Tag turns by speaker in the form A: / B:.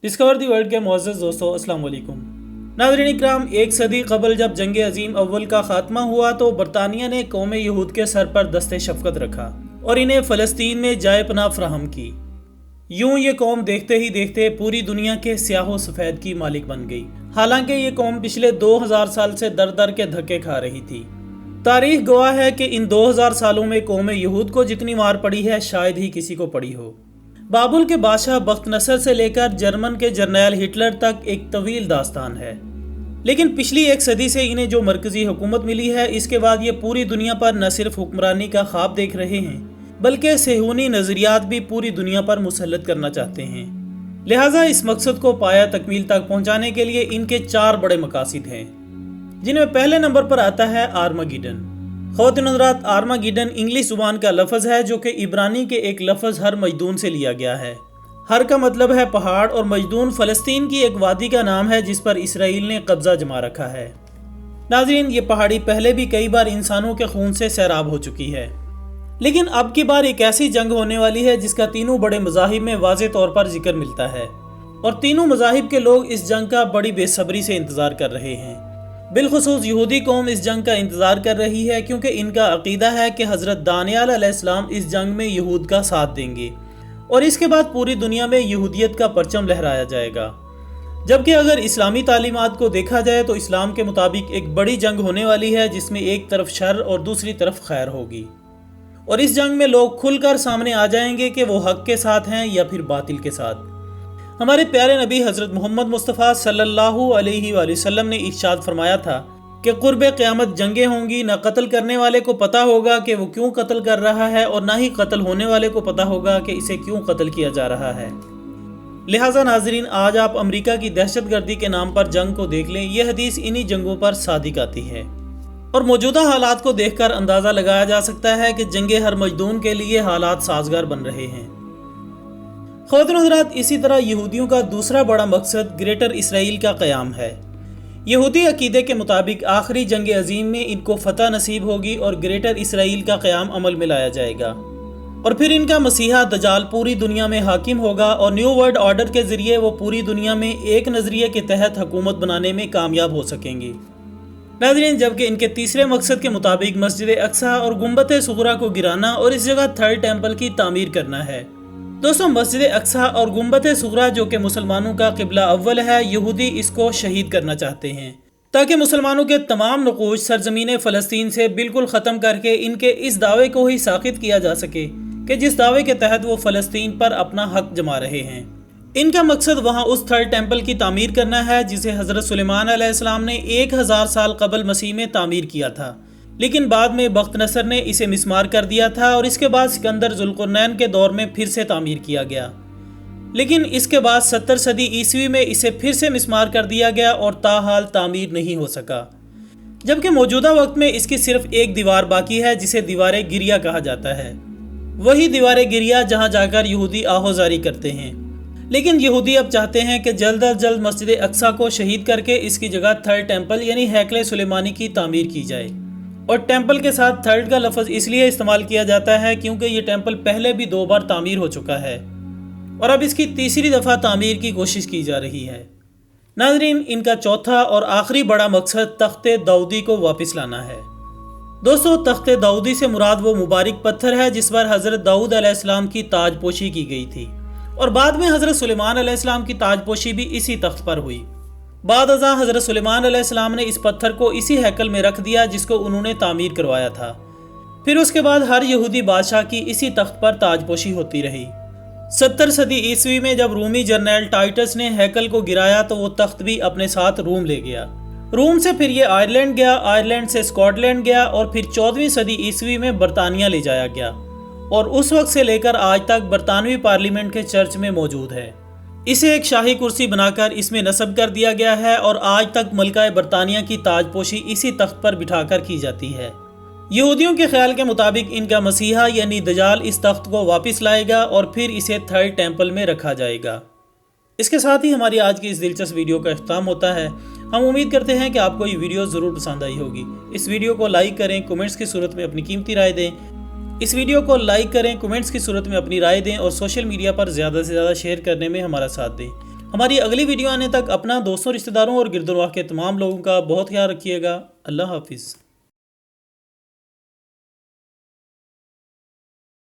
A: Discover the world کے معزز دوستو، السلام علیکم۔ ناظرین اکرام، ایک صدی قبل جب جنگ عظیم اول کا خاتمہ ہوا تو برطانیہ نے قوم یہود کے سر پر دست شفقت رکھا اور انہیں فلسطین میں جائے پناہ فراہم کی۔ یوں یہ قوم دیکھتے ہی دیکھتے پوری دنیا کے سیاہ و سفید کی مالک بن گئی، حالانکہ یہ قوم پچھلے 2000 سال سے در در کے دھکے کھا رہی تھی۔ تاریخ گواہ ہے کہ ان 2000 سالوں میں قوم یہود کو جتنی مار پڑی ہے شاید ہی کسی کو پڑی ہو۔ بابل کے بادشاہ بخت نصر سے لے کر جرمن کے جرنیل ہٹلر تک ایک طویل داستان ہے، لیکن پچھلی ایک صدی سے انہیں جو مرکزی حکومت ملی ہے، اس کے بعد یہ پوری دنیا پر نہ صرف حکمرانی کا خواب دیکھ رہے ہیں بلکہ صہیونی نظریات بھی پوری دنیا پر مسلط کرنا چاہتے ہیں۔ لہٰذا اس مقصد کو پایہ تکمیل تک پہنچانے کے لیے ان کے 4 بڑے مقاصد ہیں، جن میں پہلے نمبر پر آتا ہے آرمگیڈن۔ خواتین حضرات، آرمگیڈن انگلش زبان کا لفظ ہے جو کہ عبرانی کے ایک لفظ ہر مجدون سے لیا گیا ہے۔ ہر کا مطلب ہے پہاڑ اور مجدون فلسطین کی ایک وادی کا نام ہے جس پر اسرائیل نے قبضہ جما رکھا ہے۔ ناظرین، یہ پہاڑی پہلے بھی کئی بار انسانوں کے خون سے سیراب ہو چکی ہے، لیکن اب کی بار ایک ایسی جنگ ہونے والی ہے جس کا تینوں بڑے مذاہب میں واضح طور پر ذکر ملتا ہے، اور تینوں مذاہب کے لوگ اس جنگ کا بڑی بے صبری سے انتظار کر رہے ہیں۔ بالخصوص یہودی قوم اس جنگ کا انتظار کر رہی ہے کیونکہ ان کا عقیدہ ہے کہ حضرت دانیال علیہ السلام اس جنگ میں یہود کا ساتھ دیں گے اور اس کے بعد پوری دنیا میں یہودیت کا پرچم لہرایا جائے گا۔ جبکہ اگر اسلامی تعلیمات کو دیکھا جائے تو اسلام کے مطابق ایک بڑی جنگ ہونے والی ہے جس میں ایک طرف شر اور دوسری طرف خیر ہوگی، اور اس جنگ میں لوگ کھل کر سامنے آ جائیں گے کہ وہ حق کے ساتھ ہیں یا پھر باطل کے ساتھ۔ ہمارے پیارے نبی حضرت محمد مصطفیٰ صلی اللہ علیہ وآلہ وسلم نے ارشاد فرمایا تھا کہ قرب قیامت جنگیں ہوں گی، نہ قتل کرنے والے کو پتہ ہوگا کہ وہ کیوں قتل کر رہا ہے اور نہ ہی قتل ہونے والے کو پتہ ہوگا کہ اسے کیوں قتل کیا جا رہا ہے۔ لہٰذا ناظرین، آج آپ امریکہ کی دہشت گردی کے نام پر جنگ کو دیکھ لیں، یہ حدیث انہی جنگوں پر صادق آتی ہے، اور موجودہ حالات کو دیکھ کر اندازہ لگایا جا سکتا ہے کہ جنگ ہر مجدون کے لیے حالات سازگار بن رہے ہیں۔ خواتین حضرات، اسی طرح یہودیوں کا دوسرا بڑا مقصد گریٹر اسرائیل کا قیام ہے۔ یہودی عقیدے کے مطابق آخری جنگ عظیم میں ان کو فتح نصیب ہوگی اور گریٹر اسرائیل کا قیام عمل میں لایا جائے گا، اور پھر ان کا مسیحا دجال پوری دنیا میں حاکم ہوگا اور نیو ورلڈ آرڈر کے ذریعے وہ پوری دنیا میں ایک نظریے کے تحت حکومت بنانے میں کامیاب ہو سکیں گے۔ ناظرین، جبکہ ان کے تیسرے مقصد کے مطابق مسجد اقصی اور گنبد صغریٰ کو گرانا اور اس جگہ تھرڈ ٹیمپل کی تعمیر کرنا ہے۔ دوستوں، مسجد اقصی اور گنبد صغریٰ جو کہ مسلمانوں کا قبلہ اول ہے، یہودی اس کو شہید کرنا چاہتے ہیں تاکہ مسلمانوں کے تمام نقوش سرزمین فلسطین سے بالکل ختم کر کے ان کے اس دعوے کو ہی ساقط کیا جا سکے کہ جس دعوے کے تحت وہ فلسطین پر اپنا حق جما رہے ہیں۔ ان کا مقصد وہاں اس تھرڈ ٹیمپل کی تعمیر کرنا ہے جسے حضرت سلیمان علیہ السلام نے 1000 سال قبل مسیح میں تعمیر کیا تھا، لیکن بعد میں بخت نصر نے اسے مسمار کر دیا تھا، اور اس کے بعد سکندر ذوالقرنین کے دور میں پھر سے تعمیر کیا گیا، لیکن اس کے بعد 70 صدی عیسوی میں اسے پھر سے مسمار کر دیا گیا اور تاحال تعمیر نہیں ہو سکا۔ جبکہ موجودہ وقت میں اس کی صرف ایک دیوار باقی ہے جسے دیوار گریہ کہا جاتا ہے، وہی دیوار گریہ جہاں جا کر یہودی آہوزاری کرتے ہیں۔ لیکن یہودی اب چاہتے ہیں کہ جلد از جلد مسجد اقصی کو شہید کر کے اس کی جگہ تھرڈ ٹیمپل یعنی ہیکل سلیمانی کی تعمیر کی جائے، اور ٹیمپل کے ساتھ تھرڈ کا لفظ اس لیے استعمال کیا جاتا ہے کیونکہ یہ ٹیمپل پہلے بھی 2 بار تعمیر ہو چکا ہے اور اب اس کی تیسری دفعہ تعمیر کی کوشش کی جا رہی ہے۔ ناظرین، ان کا چوتھا اور آخری بڑا مقصد تخت داؤدی کو واپس لانا ہے۔ دوستو، تخت داؤدی سے مراد وہ مبارک پتھر ہے جس پر حضرت داؤد علیہ السلام کی تاج پوشی کی گئی تھی، اور بعد میں حضرت سلیمان علیہ السلام کی تاج پوشی بھی اسی تخت پر ہوئی۔ بعد ازاں حضرت سلیمان علیہ السلام نے اس پتھر کو اسی ہیکل میں رکھ دیا جس کو انہوں نے تعمیر کروایا تھا۔ پھر اس کے بعد ہر یہودی بادشاہ کی اسی تخت پر تاج پوشی ہوتی رہی۔ 70 صدی عیسوی میں جب رومی جرنیل ٹائٹس نے ہیکل کو گرایا تو وہ تخت بھی اپنے ساتھ روم لے گیا۔ روم سے پھر یہ آئرلینڈ گیا، آئرلینڈ سے اسکاٹ لینڈ گیا، اور پھر 14ویں صدی عیسوی میں برطانیہ لے جایا گیا، اور اس وقت سے لے کر آج تک برطانوی پارلیمنٹ کے چرچ میں موجود ہے۔ اسے ایک شاہی کرسی بنا کر اس میں نصب کر دیا گیا ہے، اور آج تک ملکہ برطانیہ کی تاج پوشی اسی تخت پر بٹھا کر کی جاتی ہے۔ یہودیوں کے خیال کے مطابق ان کا مسیحا یعنی دجال اس تخت کو واپس لائے گا اور پھر اسے تھرڈ ٹیمپل میں رکھا جائے گا۔ اس کے ساتھ ہی ہماری آج کی اس دلچسپ ویڈیو کا اختتام ہوتا ہے۔ ہم امید کرتے ہیں کہ آپ کو یہ ویڈیو ضرور پسند آئی ہوگی۔ اس ویڈیو کو لائک کریں، کمنٹس کی صورت میں اپنی قیمتی رائے دیں۔ اس ویڈیو کو لائک کریں، کمنٹس کی صورت میں اپنی رائے دیں، اور سوشل میڈیا پر زیادہ سے زیادہ شیئر کرنے میں ہمارا ساتھ دیں۔ ہماری اگلی ویڈیو آنے تک اپنا دوستوں، رشتہ داروں اور گرد و نواح کے تمام لوگوں کا بہت خیال رکھیے گا۔ اللہ حافظ۔